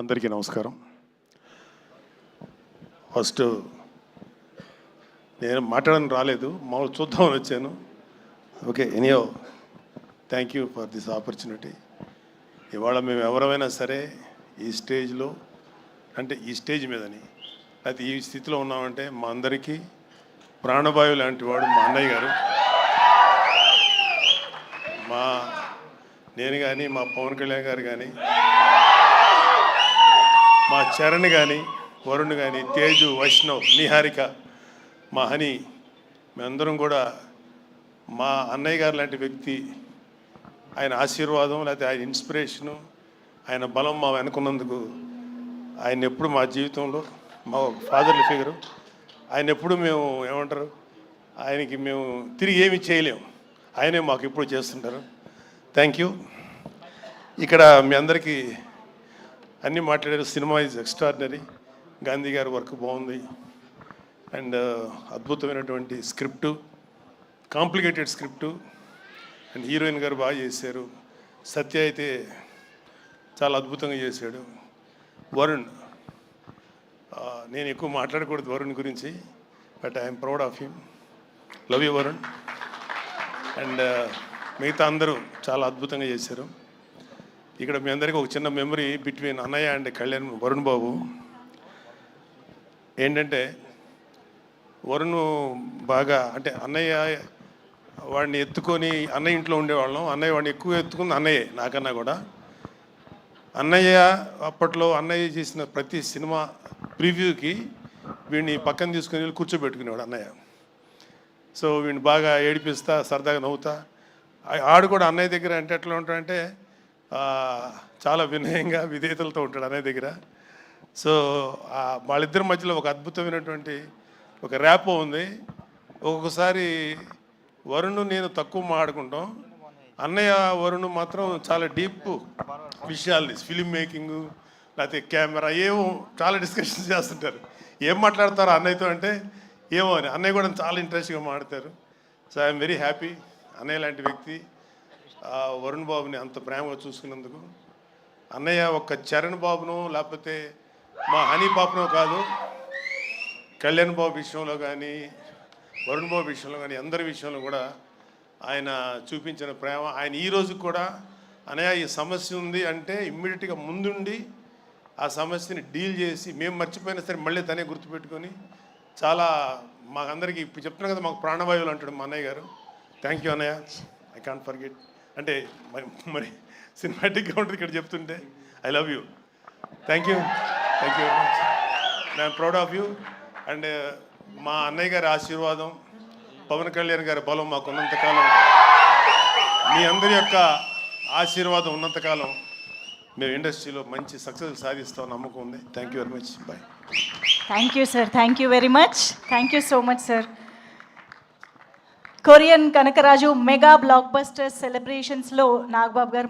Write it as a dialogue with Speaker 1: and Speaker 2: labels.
Speaker 1: అందరికీ నమస్కారం. ఫస్ట్ నేను మాట్లాడడానికి రాలేదు, మామూలు చూద్దామని వచ్చాను. ఓకే, ఎనీయో thank you for this opportunity. ఇవాళ మేము ఎవరైనా సరే ఈ స్టేజ్లో, అంటే ఈ స్టేజ్ మీదని లేకపోతే ఈ స్థితిలో ఉన్నామంటే మా అందరికీ ప్రాణవాయువు లాంటి వాడు మా అన్నయ్య గారు. నేను కానీ, మా పవన్ కళ్యాణ్ గారు కానీ, మా చరణ్ కానీ, వరుణ్ కానీ, తేజు, వైష్ణవ్, నిహారిక, మా హని, మేమందరం కూడా మా అన్నయ్య గారు లాంటి వ్యక్తి, ఆయన ఆశీర్వాదం లేకపోతే ఆయన ఇన్స్పిరేషను, ఆయన బలం మా వెనుకున్నందుకు ఆయన ఎప్పుడు మా జీవితంలో మా ఫాదర్లీ ఫిగరు. ఆయన ఎప్పుడు మేము ఏమంటారు, ఆయనకి మేము తిరిగి ఏమి చేయలేము, ఆయనే మాకు ఎప్పుడు చేస్తుంటారు. Thank you. ఇక్కడ మీ అందరికీ అన్నీ మాట్లాడారు. Cinema is extraordinary. గాంధీ గారి వర్క్ బాగుంది అండ్ అద్భుతమైనటువంటి script, complicated script and heroine గారు బాగా చేశారు. సత్య అయితే చాలా అద్భుతంగా చేశాడు. వరుణ్, నేను ఎక్కువ మాట్లాడకూడదు వరుణ్ గురించి, but I'm proud of him. Love you Varun. And మిగతా అందరూ చాలా అద్భుతంగా చేశారు. ఇక్కడ మీ అందరికీ ఒక చిన్న మెమరీ బిట్వీన్ అన్నయ్య అండ్ కళ్యాణ్, వరుణ్ బాబు. ఏంటంటే వరుణ్ బాగా, అంటే అన్నయ్య వాడిని ఎత్తుకొని, అన్నయ్య ఇంట్లో ఉండేవాళ్ళం, అన్నయ్య వాడిని ఎక్కువ ఎత్తుకుంది అన్నయ్యే నాకన్నా కూడా. అన్నయ్య అప్పట్లో అన్నయ్య చేసిన ప్రతి సినిమా ప్రివ్యూకి వీడిని పక్కన తీసుకుని వెళ్ళి కూర్చోబెట్టుకునేవాడు అన్నయ్య. సో వీడిని బాగా ఏడిపిస్తా, సరదాగా నవ్వుతా. ఆడు కూడా అన్నయ్య దగ్గర అంటే ఎట్లా ఉంటాడంటే చాలా వినయంగా, విధేయతలతో ఉంటాడు అన్నయ్య దగ్గర. సో వాళ్ళిద్దరి మధ్యలో ఒక అద్భుతమైనటువంటి ఒక ర్యాపో ఉంది. ఒక్కొక్కసారి వరుణ్ నేను తక్కువ మాట్లాడుకుంటాం, అన్నయ్య వరుణ్ మాత్రం చాలా డీప్ విషయాల్ని, ఫిలిం మేకింగు లేకపోతే కెమెరా ఏమో చాలా డిస్కషన్స్ చేస్తుంటారు. ఏం మాట్లాడతారు అన్నయ్యతో అంటే ఏమో అని, అన్నయ్య కూడా చాలా ఇంట్రెస్ట్గా మాట్లాడతారు. సో ఐఎమ్ వెరీ హ్యాపీ అన్నయ్య లాంటి వ్యక్తి వరుణ్ బాబుని అంత ప్రేమగా చూసుకున్నందుకు. అన్నయ్య ఒక్క చరణ్ బాబును లేకపోతే మా హనీ పాపనో కాదు, కళ్యాణ్ బాబు విషయంలో కానీ, వరుణ్ బాబు విషయంలో కానీ, అందరి విషయంలో కూడా ఆయన చూపించిన ప్రేమ. ఆయన ఈ రోజు కూడా అన్నయ్య ఈ సమస్య ఉంది అంటే ఇమ్మీడియట్గా ముందుండి ఆ సమస్యని డీల్ చేసి, మేము మర్చిపోయినా సరే మళ్ళీ తనే గుర్తుపెట్టుకొని చాలా మాకందరికీ ఇప్పుడు చెప్తున్నాను కదా, మాకు ప్రాణవాయువులు అంటాడు మా అన్నయ్య గారు. థ్యాంక్ యూ అన్నయ్య, ఐ కాంట్ ఫర్గెట్. అంటే మరి సినిమాటిక్గా ఉంటుంది ఇక్కడ చెప్తుంటే. I love you. Thank you very much. I'm proud of you. And మా అన్నయ్య గారి ఆశీర్వాదం, పవన్ కళ్యాణ్ గారి బలం మాకు ఉన్నంతకాలం, మీ అందరి యొక్క ఆశీర్వాదం ఉన్నంతకాలం మేము ఇండస్ట్రీలో మంచి సక్సెస్ సాధిస్తాం నమ్మకం ఉంది. Thank you very much. Bye.
Speaker 2: Thank you sir. Thank you very much. Thank you so much sir. Korean Kanakaraju mega blockbuster సెలబ్రేషన్స్లో నాగబాబు గారు